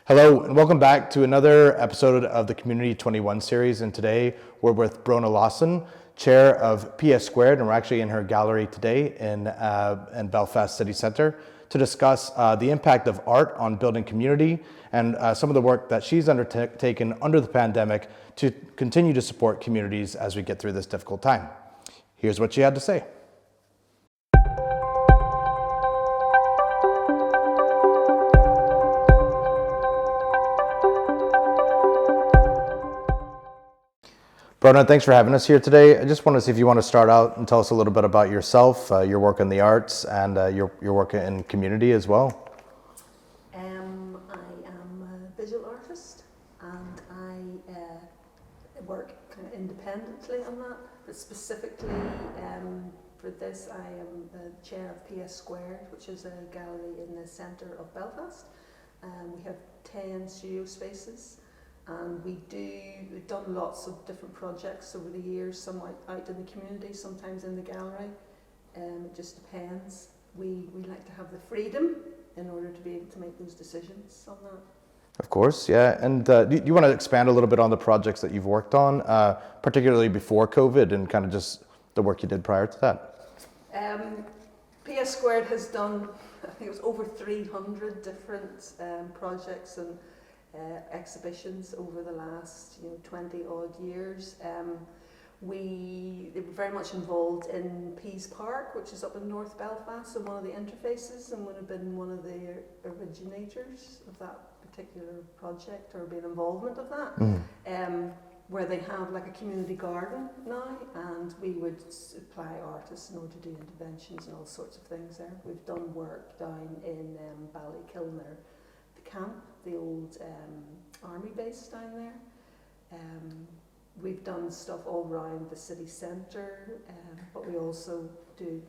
Hello and welcome back to another episode of the Community-21 series, and today we're with Bronagh Lawson, Chair of PSsquared, and we're actually in her gallery today in Belfast City Centre to discuss the impact of art on building community and some of the work that she's undertaken under the pandemic to continue to support communities as we get through this difficult time. Here's what she had to say. Bronagh, thanks for having us here today. I just want to see if you want to start out and tell us a little bit about yourself, your work in the arts, and your work in community as well. I am a visual artist, and I work kind of independently on that. But specifically for this, I am the chair of PSsquared, which is a gallery in the centre of Belfast. We have 10 studio spaces. And we've done lots of different projects over the years, some out in the community, sometimes in the gallery. It just depends. We like to have the freedom in order to be able to make those decisions on that. Of course, yeah. And do you want to expand a little bit on the projects that you've worked on, particularly before COVID, and kind of just the work you did prior to that? PSsquared has done, I think it was over 300 different projects and exhibitions over the last 20 odd years. They were very much involved in Pease Park, which is up in North Belfast, and one of the interfaces, and would have been one of the originators of that particular project, or been involvement of that. Where they have like a community garden now, and we would supply artists in order to do interventions and all sorts of things there. We've done work down in Ballykilner, the camp, the old army base down there. We've done stuff all around the city centre, but we also do.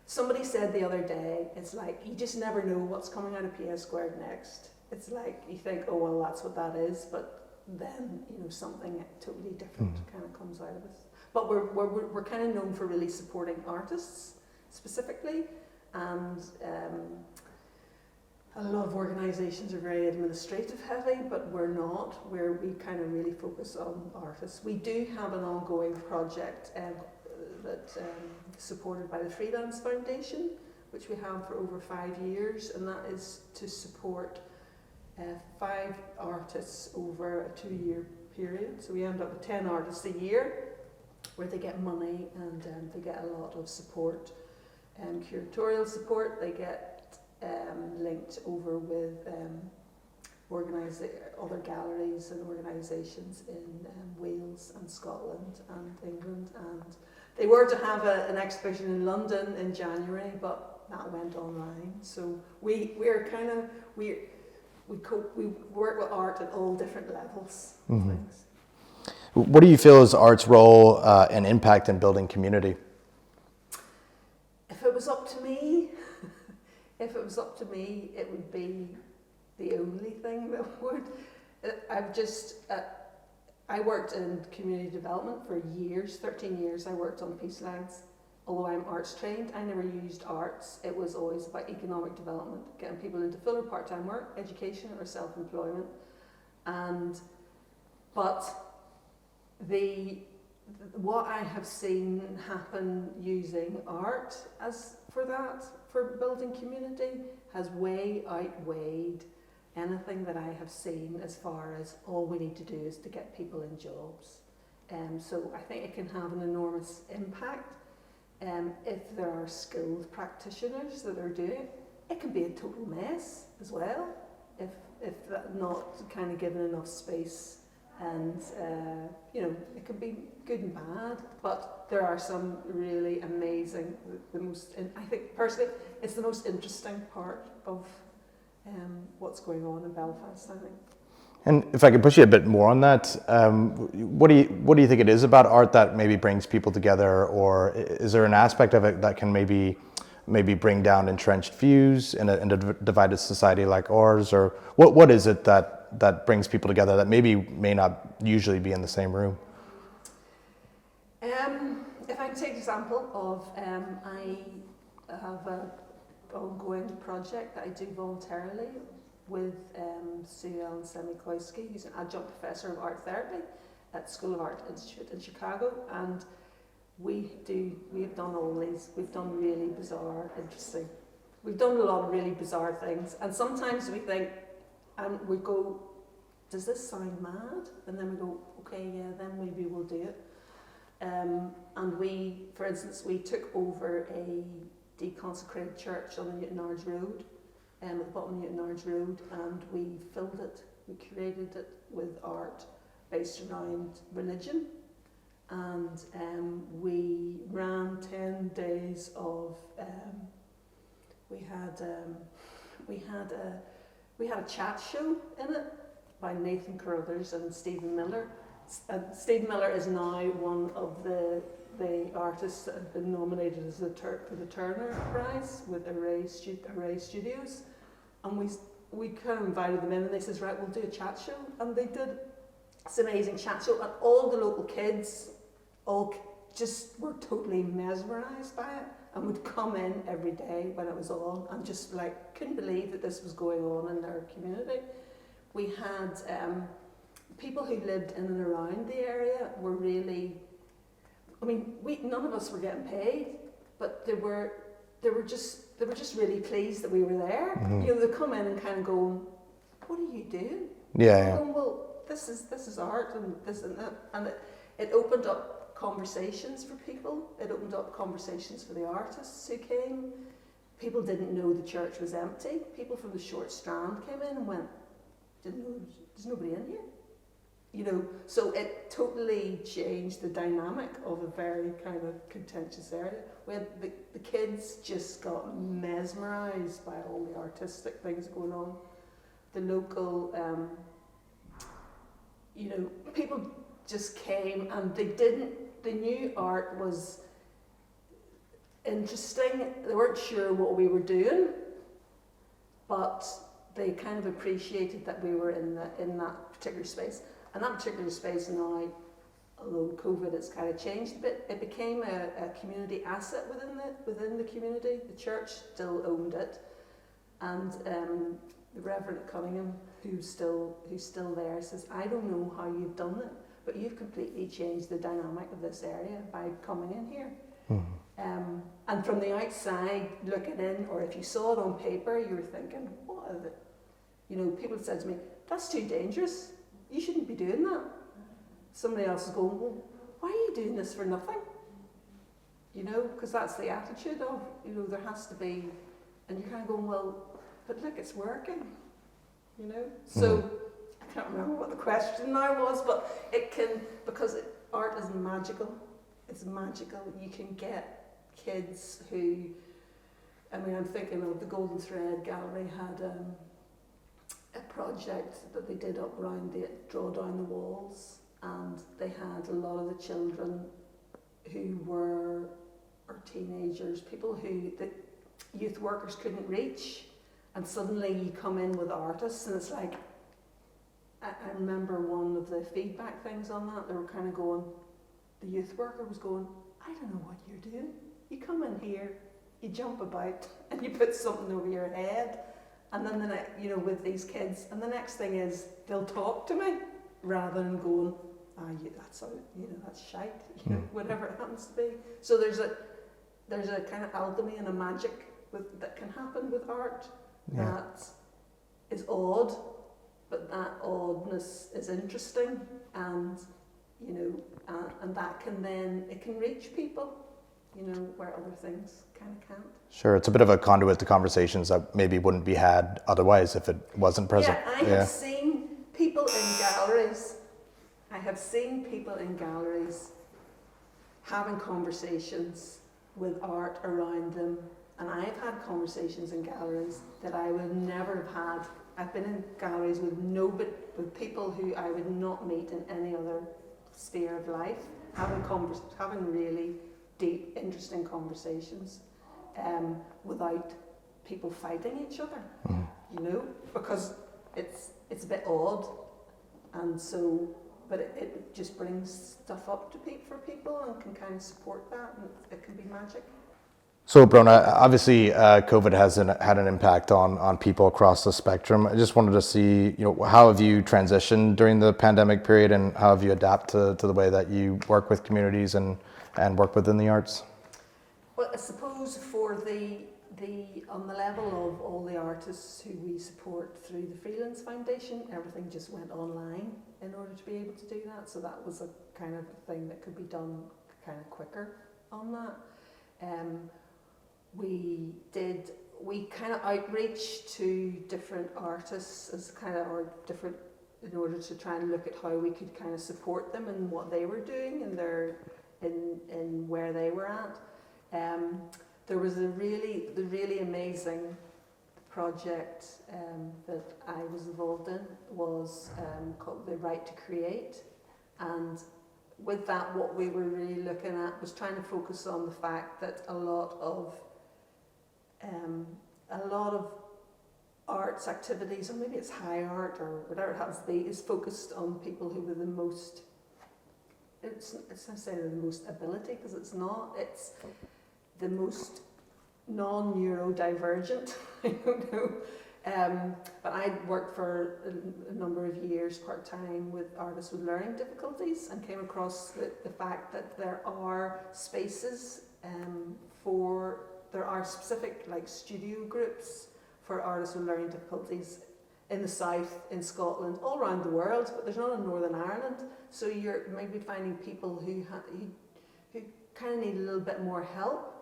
Somebody said the other day, it's like you just never know what's coming out of PSsquared next. It's like you think, oh well, that's what that is, but then something totally different kind of comes out of it. But we're kind of known for really supporting artists specifically, and a lot of organisations are very administrative heavy, but we're not. We kind of really focus on artists. We do have an ongoing project that's supported by the Freelance Foundation, which we have for over 5 years, and that is to support 5 artists over a 2-year period. So we end up with 10 artists a year, where they get money and they get a lot of support, curatorial support. They get linked over with other galleries and organisations in Wales and Scotland and England. And they were to have an exhibition in London in January, but that went online. So we work with art at all different levels. Things. What do you feel is art's role and impact in building community? If it was up to me, it would be the only thing that would. I worked in community development for years, 13 years. I worked on peace lags. Although I'm arts trained, I never used arts. It was always about economic development, getting people into full or part-time work, education or self-employment. But what I have seen happen using art for building community has way outweighed anything that I have seen, as far as all we need to do is to get people in jobs. So I think it can have an enormous impact. If there are skilled practitioners that are doing it, it can be a total mess as well if that's not kind of given enough space. And it can be good and bad, but there are some really amazing. I think personally, it's the most interesting part of what's going on in Belfast, I think. And if I could push you a bit more on that, what do you think it is about art that maybe brings people together, or is there an aspect of it that can maybe bring down entrenched views in a divided society like ours, or what is it that brings people together that may not usually be in the same room? If I can take an example of, I have an ongoing project that I do voluntarily with Sue Ellen Semikoski, who's an adjunct professor of art therapy at School of Art Institute in Chicago, and we've done all these. We've done really bizarre, interesting. We've done a lot of really bizarre things, and sometimes we think, and we go, does this sound mad? And then we go, okay, yeah, then maybe we'll do it. And we, for instance, we took over a deconsecrated church on the Newton Ards Road, at the bottom of Newton Ards Road, and we filled it, we curated it with art based around religion, and we ran 10 days of, we had a chat show in it by Nathan Carruthers and Stephen Miller. Stephen Miller is now one of the artists that have been nominated as for the Turner Prize with Array Studios, and we kind of invited them in, and they says, right, we'll do a chat show, and they did this amazing chat show, and all the local kids all just were totally mesmerised by it, and would come in every day when it was on, and just like couldn't believe that this was going on in their community. We had people who lived in and around the area were really, I mean, none of us were getting paid, but they were just really pleased that we were there. Mm-hmm. You know, they come in and kind of go, "What are you doing?" Yeah. Going, well, this is art, and this and that, and it opened up conversations for people. It opened up conversations for the artists who came. People didn't know the church was empty. People from the Short Strand came in and went, "Didn't know there's nobody in here." You know, so it totally changed the dynamic of a very kind of contentious area. Where the kids just got mesmerised by all the artistic things going on. The local, you know, people just came, and the new art was interesting. They weren't sure what we were doing, but they kind of appreciated that we were in that particular space. And that particular space now, although COVID has kind of changed a bit, it became a community asset within the community. The church still owned it, and the Reverend Cunningham, who's still there, says, "I don't know how you've done it, but you've completely changed the dynamic of this area by coming in here." Mm-hmm. And from the outside looking in, or if you saw it on paper, you were thinking, "What is it?" You know, people said to me, "That's too dangerous. You shouldn't be doing that." Somebody else is going, "Well, why are you doing this for nothing?" You know, because that's the attitude of, you know, there has to be, and you're kind of going, "Well, but look, it's working." You know, so I can't remember what the question now was, but it can, because art is magical. It's magical. You can get kids who, I mean, I'm thinking of the Golden Thread Gallery had a project that they did up around draw down the walls, and they had a lot of the children who were, or teenagers, people who the youth workers couldn't reach, and suddenly you come in with artists, and it's like, I remember one of the feedback things on that, they were kind of going, the youth worker was going, "I don't know what you're doing. You come in here, you jump about, and you put something over your head." And then you know, with these kids, and the next thing is they'll talk to me rather than going, that's shite, you know, whatever it happens to be. So there's a kind of alchemy and a magic that can happen with art that is odd, but that oddness is interesting, and you know, and that can then it can reach people, you know, where other things kind of can't. Sure, it's a bit of a conduit to conversations that maybe wouldn't be had otherwise if it wasn't present. Yeah, I have seen people in galleries. I have seen people in galleries having conversations with art around them, and I've had conversations in galleries that I would never have had. I've been in galleries with people who I would not meet in any other sphere of life, having really deep, interesting conversations, without people fighting each other, you know, because it's a bit odd, and so, but it just brings stuff up for people and can kind of support that, and it can be magic. So, Bronagh, obviously, COVID has had an impact on people across the spectrum. I just wanted to see, how have you transitioned during the pandemic period, and how have you adapted to the way that you work with communities and work within the arts? Well, I suppose for on the level of all the artists who we support through the Freelance Foundation, everything just went online in order to be able to do that. So that was a kind of thing that could be done kind of quicker on that. We kind of outreach to different artists as kind of, or different, in order to try and look at how we could kind of support them and what they were doing and in where they were at. There was the really amazing project that I was involved in was called The Right to Create, and with that, what we were really looking at was trying to focus on the fact that a lot of arts activities, or maybe it's high art or whatever it happens to be, is focused on people who were the most. It's not saying the most ability, because it's not. It's the most non-neurodivergent. I don't know. But I worked for a number of years part-time with artists with learning difficulties, and came across the fact that there are spaces there are specific studio groups for artists with learning difficulties in the south, in Scotland, all around the world, but there's none in Northern Ireland. So you're maybe finding people who kind of need a little bit more help,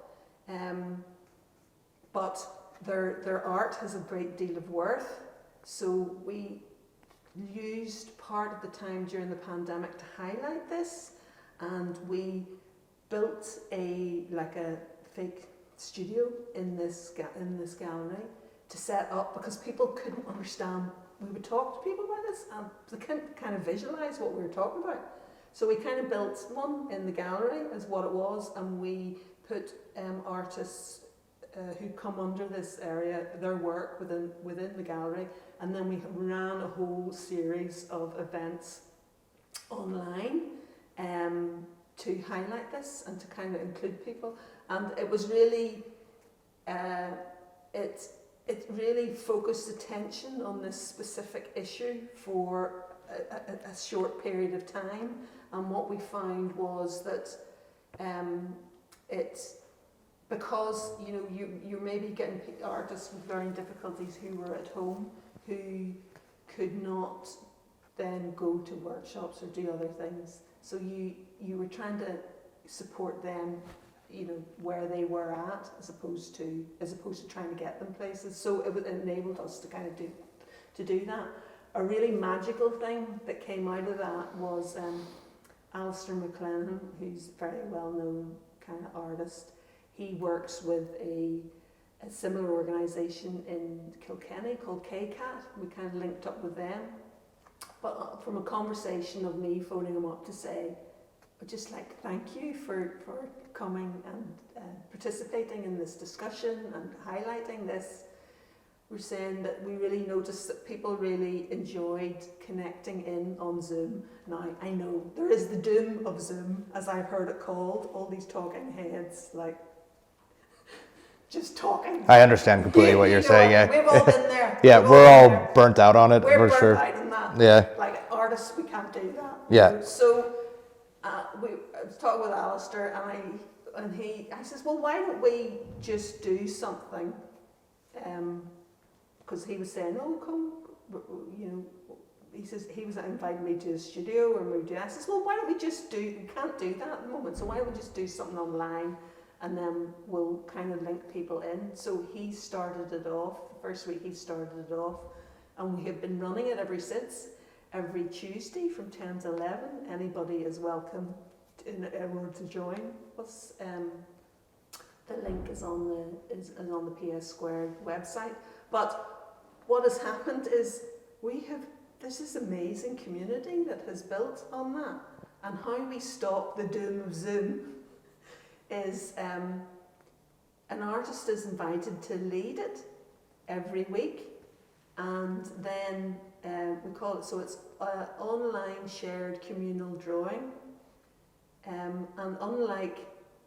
but their art has a great deal of worth. So we used part of the time during the pandemic to highlight this, and we built a fake studio in this gallery to set up, because people couldn't understand. We would talk to people about this and they couldn't kind of visualise what we were talking about. So we kind of built one in the gallery as what it was, and we put artists who come under this area, their work within the gallery, and then we ran a whole series of events online to highlight this and to kind of include people. And it was really, it really focused attention on this specific issue for a short period of time. And what we found was that it's because you're maybe getting artists with learning difficulties who were at home, who could not then go to workshops or do other things. So you were trying to support them, where they were at, as opposed to trying to get them places. So it enabled us to kind of do that. A really magical thing that came out of that was Alistair McLennan, who's a very well-known kind of artist. He works with a similar organisation in Kilkenny called KCAT. We kind of linked up with them. But from a conversation of me phoning him up to say, I'd just like to thank you for coming and participating in this discussion and highlighting this. We're saying that we really noticed that people really enjoyed connecting in on Zoom. Now, I know there is the doom of Zoom, as I've heard it called, all these talking heads, just talking. I understand completely what you're saying, yeah. We've all been there. Yeah, we're all burnt out on it, we're for sure. Burnt out on that. Yeah. Like artists, we can't do that. Yeah. So I was talking with Alistair, and I says, well, why don't we just do something? Because he was saying, oh, come, he says he was inviting me to his studio, and we would do that. I says, well, why don't we just we can't do that at the moment, so why don't we just do something online, and then we'll kind of link people in. So he started it off, the first week he started it off, and we have been running it ever since. Every Tuesday from 10 to 11, anybody is welcome in order to join us. The link is on the PSsquared website. But what has happened is there's this amazing community that has built on that. And how we stop the doom of Zoom is an artist is invited to lead it every week, and then we call it, so it's online shared communal drawing, and unlike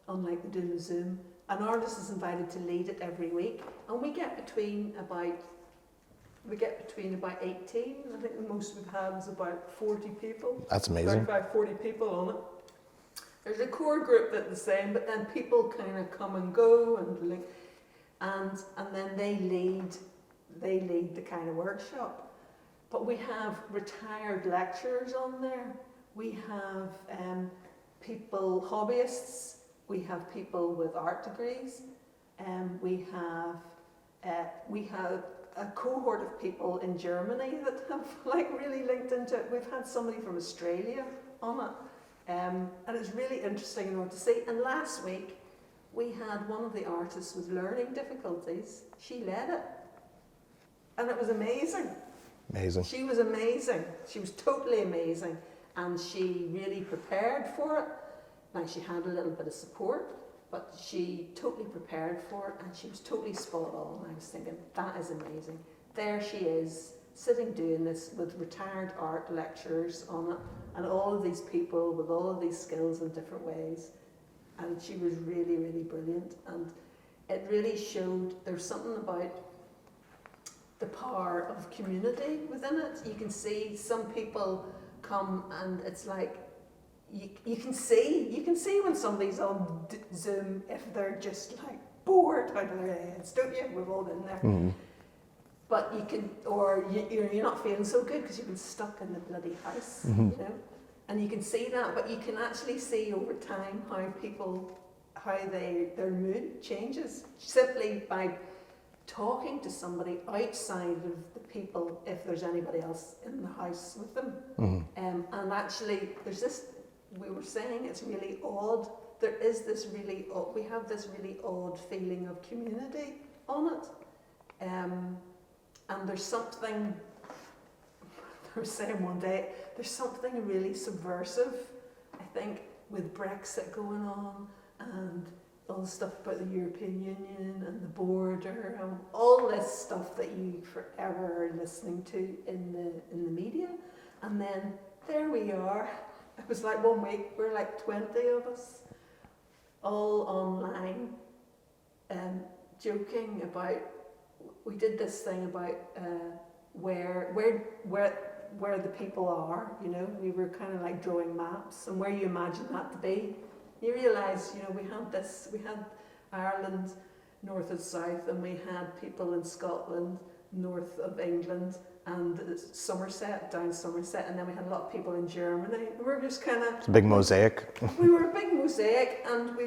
the doom of Zoom, an artist is invited to lead it every week, and we get between about 18. I think the most we've had is about 40 people. That's amazing. 35, 40 people on it. There's a core group that's the same, but then people kind of come and go and then they lead the kind of workshop. But we have retired lecturers on there. We have people, hobbyists. We have people with art degrees. We have a cohort of people in Germany that have like really linked into it. We've had somebody from Australia on it. And it's really interesting to see. And last week, we had one of the artists with learning difficulties. She led it. And it was amazing. Amazing. She was amazing. She was totally amazing. And she really prepared for it. Now, she had a little bit of support, but she totally prepared for it, and she was totally spot on. I was thinking, that is amazing. There she is, sitting doing this with retired art lecturers on it, and all of these people with all of these skills in different ways. And she was really, really brilliant. And it really showed there's something about the power of community within it. You can see some people come and it's like, you can see when somebody's on Zoom if they're just like bored out of their heads, don't you? We've all been there. Mm-hmm. But you can, or you're not feeling so good because you've been stuck in the bloody house, you know. And you can see that, but you can actually see over time how their mood changes simply by talking to somebody outside of the people, if there's anybody else in the house with them. Mm-hmm. And actually, there's this. We were saying it's really odd. There is this really odd, we have this really odd feeling of community on it. And there's something, I was saying one day, there's something really subversive, I think, with Brexit going on and all the stuff about the European Union and the border and all this stuff that you forever are listening to in the media. And then there we are. It was like 1 week, we're like 20 of us, all online, joking about, we did this thing about where the people are, you know, we were kind of like drawing maps and where you imagine that to be. You realise, you know, we had Ireland north and south, and we had people in Scotland north of England, and Somerset, down Somerset, and then we had a lot of people in Germany. We were just kind of... It's a big mosaic. We were a big mosaic, and we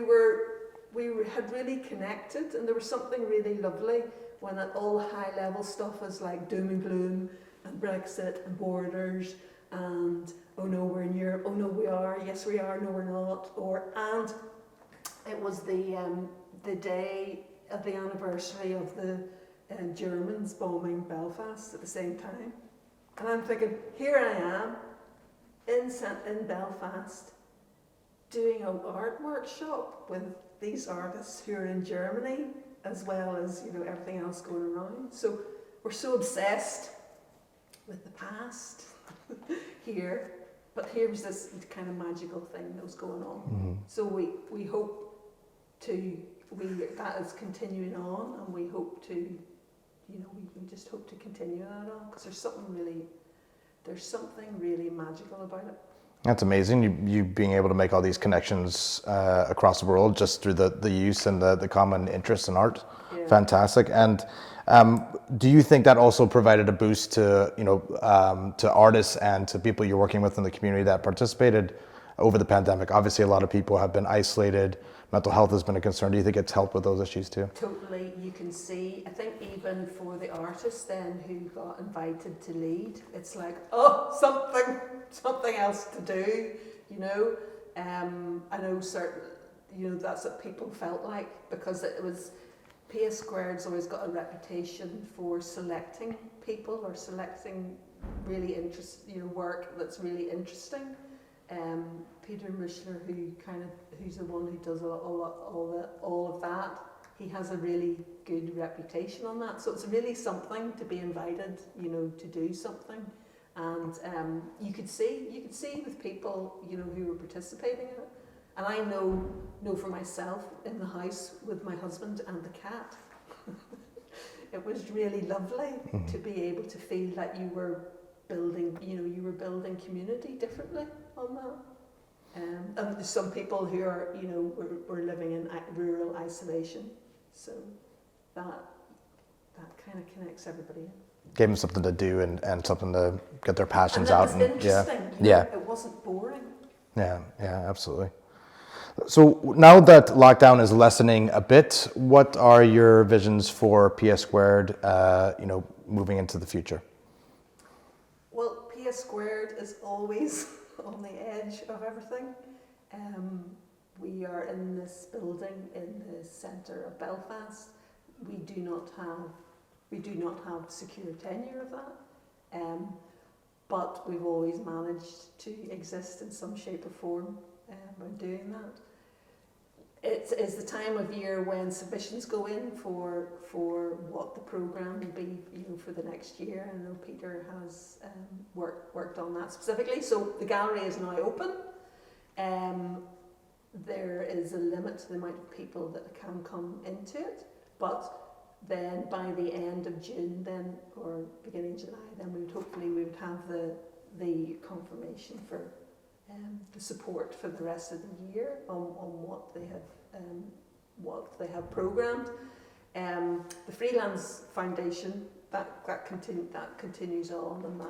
had really connected, and there was something really lovely when all the high level stuff was like doom and gloom, and Brexit, and borders, and oh no, we're in Europe, oh no, we are, yes we are, no we're not, and it was the day of the anniversary of the Germans bombing Belfast at the same time. And I'm thinking, here I am in Belfast doing an art workshop with these artists who are in Germany, as well as, you know, everything else going around. So we're so obsessed with the past here, but here was this kind of magical thing that was going on. Mm-hmm. So we hope that is continuing on, and we hope to, you know, we just hope to continue that on, because there's something really magical about it. That's amazing. You being able to make all these connections across the world just through the use and the common interest in art. Yeah. Fantastic. And do you think that also provided a boost to, you know, to artists and to people you're working with in the community that participated over the pandemic? Obviously, a lot of people have been isolated. Mental health has been a concern. Do you think it's helped with those issues too? Totally. You can see, I think even for the artists then who got invited to lead, it's like, oh, something else to do, you know. I know that's what people felt like, because it was, PSsquared's always got a reputation for selecting people or selecting really work that's really interesting. Peter Mushler, who's the one who does all of that, he has a really good reputation on that. So it's really something to be invited, you know, to do something. And you could see with people, you know, who were participating in it, And I know for myself in the house with my husband and the cat, it was really lovely to be able to feel that you were building, you were building community differently on that. And there's some people who are, were living in rural isolation, so that kind of connects everybody in. Gave them something to do and something to get their passions and that out. was interesting. It wasn't boring. Yeah, absolutely. So now that lockdown is lessening a bit, what are your visions for PSsquared, moving into the future? Well, PSsquared is always on the edge of everything. We are in this building in the centre of Belfast. We do not have secure tenure of that, but we've always managed to exist in some shape or form by doing that. It is the time of year when submissions go in for what the programme will be, for the next year. I know Peter has worked on that specifically. So the gallery is now open. There is a limit to the amount of people that can come into it, but then by the end of June, or beginning of July, then we would have the confirmation for the support for the rest of the year on what they have programmed. The Freelance Foundation that continues on, and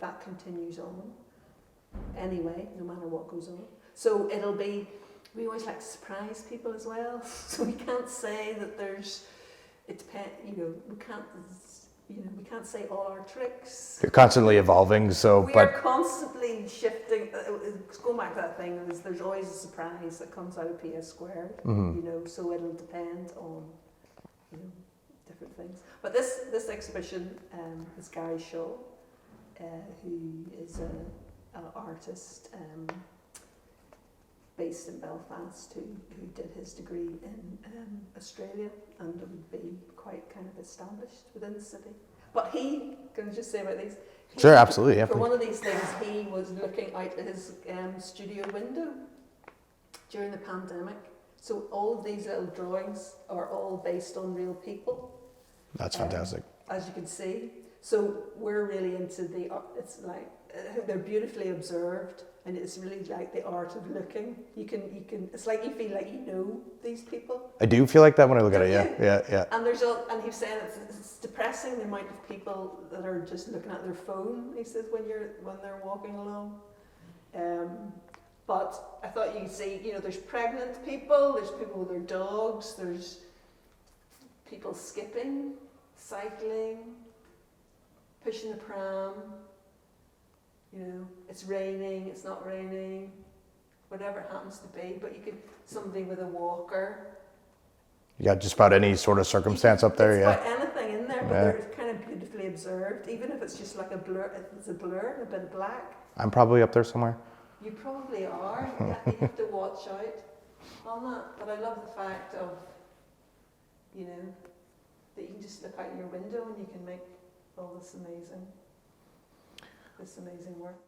that continues on anyway, no matter what goes on. So we always like to surprise people as well. So we can't say that we can't say all our tricks. You're constantly evolving, We are constantly shifting. It's going back to that thing, there's always a surprise that comes out of PSsquared, so it'll depend on, different things. But this exhibition is Gary Shaw, who is an artist based in Belfast, who did his degree in Australia and would be quite kind of established within the city. But can I just say about these? Sure, absolutely. For one of these things, he was looking out his studio window during the pandemic. So all of these little drawings are all based on real people. That's fantastic. As you can see. So we're really into it's like, they're beautifully observed, and it's really like the art of looking. You can. It's like you feel like you know these people. I do feel like that when I look at it. Yeah. And he's saying it's depressing the amount of people that are just looking at their phone. He says when they're walking along. But I thought you'd see, there's pregnant people, there's people with their dogs, there's people skipping, cycling, pushing the pram. It's raining, it's not raining, whatever it happens to be. But somebody with a walker. You got just about any sort of circumstance up there, It's about anything in there, but they're kind of beautifully observed. Even if it's just like a blur, if it's a blur and a bit of black. I'm probably up there somewhere. You probably are. You have to watch out on that. But I love the fact of, that you can just look out your window and you can make all this amazing work.